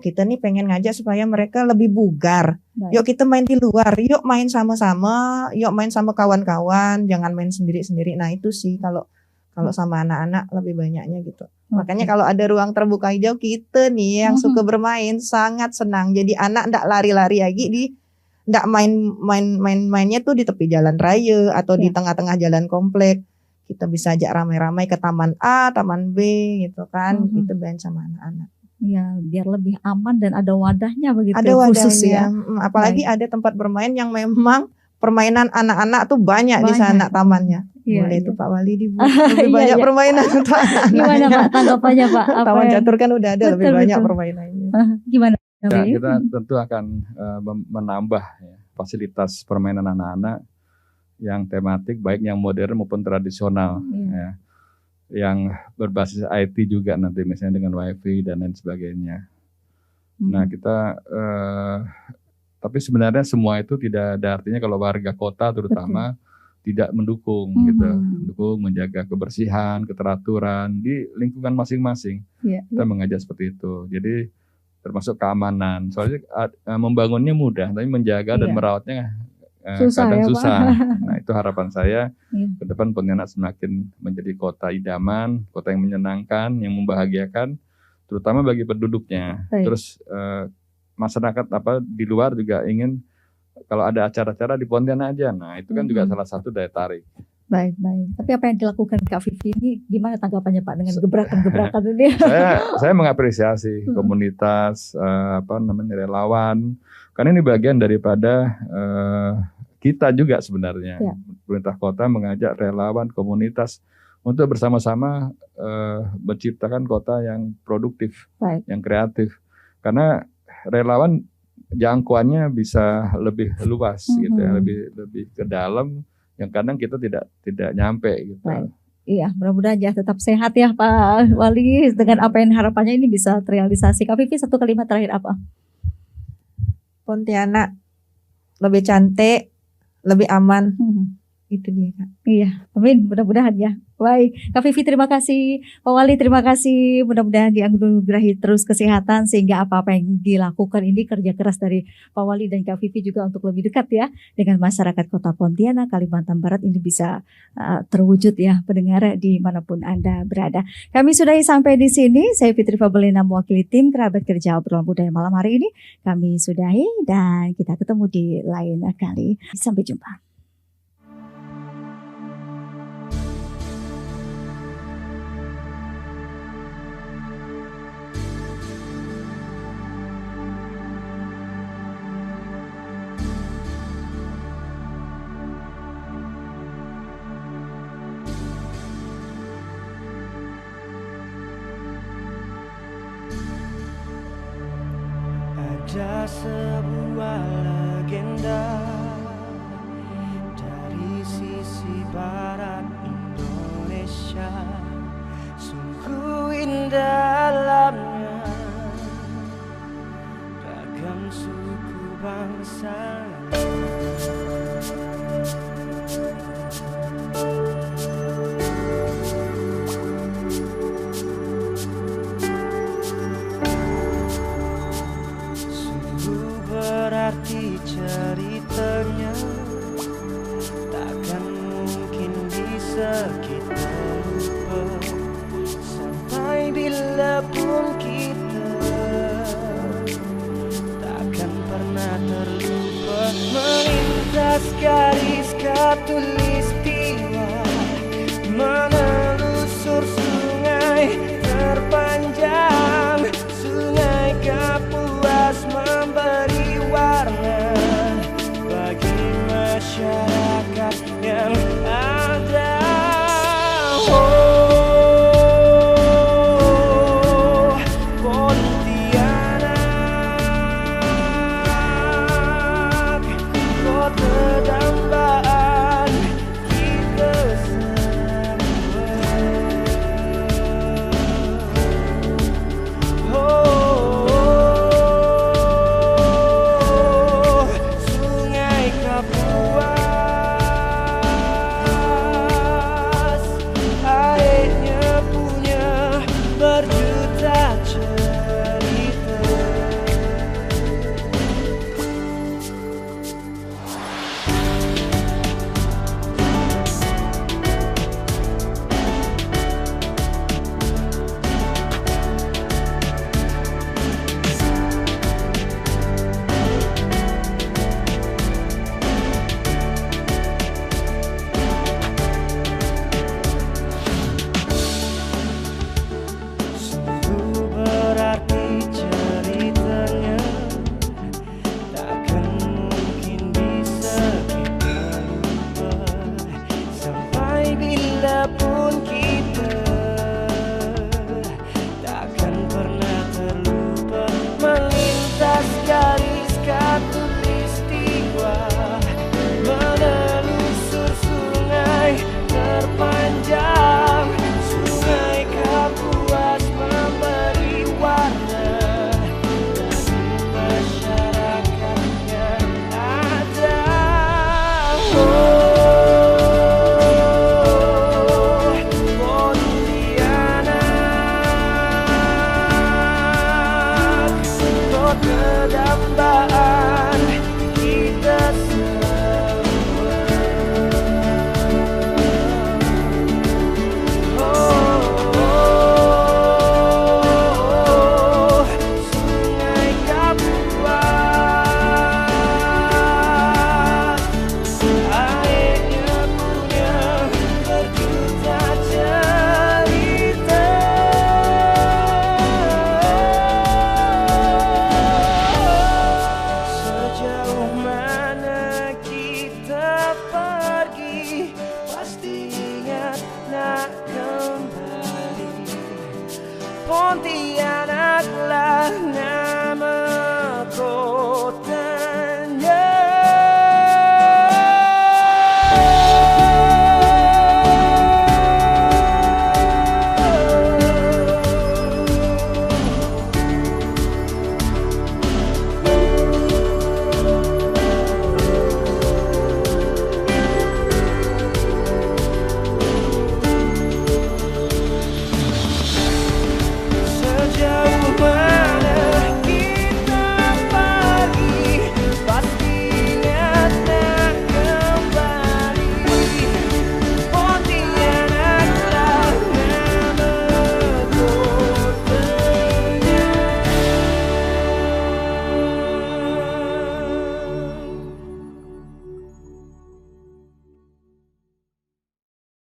kita nih pengen ngajak supaya mereka lebih bugar. Baik. Yuk kita main di luar, yuk main sama-sama, yuk main sama kawan-kawan, jangan main sendiri-sendiri. Nah, itu sih kalau sama anak-anak lebih banyaknya gitu. Makanya kalau ada ruang terbuka hijau, kita nih yang suka bermain sangat senang. Jadi anak ndak lari-lari lagi ndak mainnya tuh di tepi jalan raya atau di tengah-tengah jalan komplek. Kita bisa ajak ramai-ramai ke taman A, taman B gitu kan. Kita main sama anak-anak. Ya, biar lebih aman dan ada wadahnya begitu. Ada khusus ya. Apalagi ada tempat bermain yang memang permainan anak-anak tuh banyak di sana tamannya. Boleh itu Pak Wali dibuat lebih banyak permainan untuk anak-anak. Gimana Pak tanggapannya Pak? Taman catur kan udah ada lebih banyak permainannya. Gimana? Ya, kita tentu akan menambah fasilitas permainan anak-anak yang tematik, baik yang modern maupun tradisional. Ya. Yang berbasis IT juga nanti misalnya dengan WiFi dan lain sebagainya. Nah kita tapi sebenarnya semua itu tidak ada artinya kalau warga kota terutama tidak mendukung gitu, mendukung menjaga kebersihan, keteraturan di lingkungan masing-masing. Kita mengajak seperti itu. Jadi termasuk keamanan. Soalnya membangunnya mudah, tapi menjaga dan merawatnya kadang susah. Nah itu harapan saya ke depan Pontianak semakin menjadi kota idaman, kota yang menyenangkan, yang membahagiakan, terutama bagi penduduknya. Terus masyarakat di luar juga ingin kalau ada acara-acara di Pontianak aja. Nah itu kan juga salah satu daya tarik. Baik. Tapi apa yang dilakukan Kak Vivi ini gimana tanggapannya Pak dengan gebrakan-gebrakan ini? Saya mengapresiasi komunitas relawan, karena ini bagian daripada kita juga sebenarnya. Pemerintah kota mengajak relawan komunitas untuk bersama-sama menciptakan kota yang produktif, yang kreatif. Karena relawan jangkauannya bisa lebih luas gitu ya, lebih ke dalam yang kadang kita tidak nyampe gitu. Iya, mudah-mudahan ya tetap sehat ya Pak Wali dengan apa yang harapannya ini bisa terrealisasi. Kak Vivi, satu kalimat terakhir apa? Pontianak lebih cantik, lebih aman. Itu dia Kak. Iya, amin, mudah-mudahan ya. Baik, Kak Vivi terima kasih, Pak Wali terima kasih. Mudah-mudahan dianugerahi terus kesehatan sehingga apa-apa yang dilakukan ini kerja keras dari Pak Wali dan Kak Vivi juga untuk lebih dekat ya dengan masyarakat Kota Pontianak, Kalimantan Barat ini bisa terwujud ya pendengar dimanapun Anda berada. Kami sudahi sampai di sini. Saya Fitri Fabelina mewakili tim kerabat kerja obrolan budaya malam hari ini. Kami sudahi dan kita ketemu di lain kali. Sampai jumpa. Ada sebuah legenda dari sisi barat Indonesia, sungguh indah alamnya, ragam suku bangsa. Berarti ceritanya takkan mungkin bisa kita lupa sampai bila pun kita Katulistiwa, menelusur sungai terpanjang, Sungai Kapuas memberi warna bagi masyarakat yang ada. Pontianak, kota dambaan kita semua. Sungai Kapuas, airnya punya berjuta cerita. Sungguh berarti ceritanya, takkan mungkin bisa kita lupa. Sampai bila pun kita takkan pernah terlupa, melintas garis katulistiwa, menelusur sungai terpanjang, Sungai Kapuas memberi warna bagi masyarakat yang ada. Pontianak, kota dambaan kita semua. Sungai Kapuas, airnya punya berjuta cerita. Sejauh mana kita pergi, pasti ingat nak kembali. Pontianaklah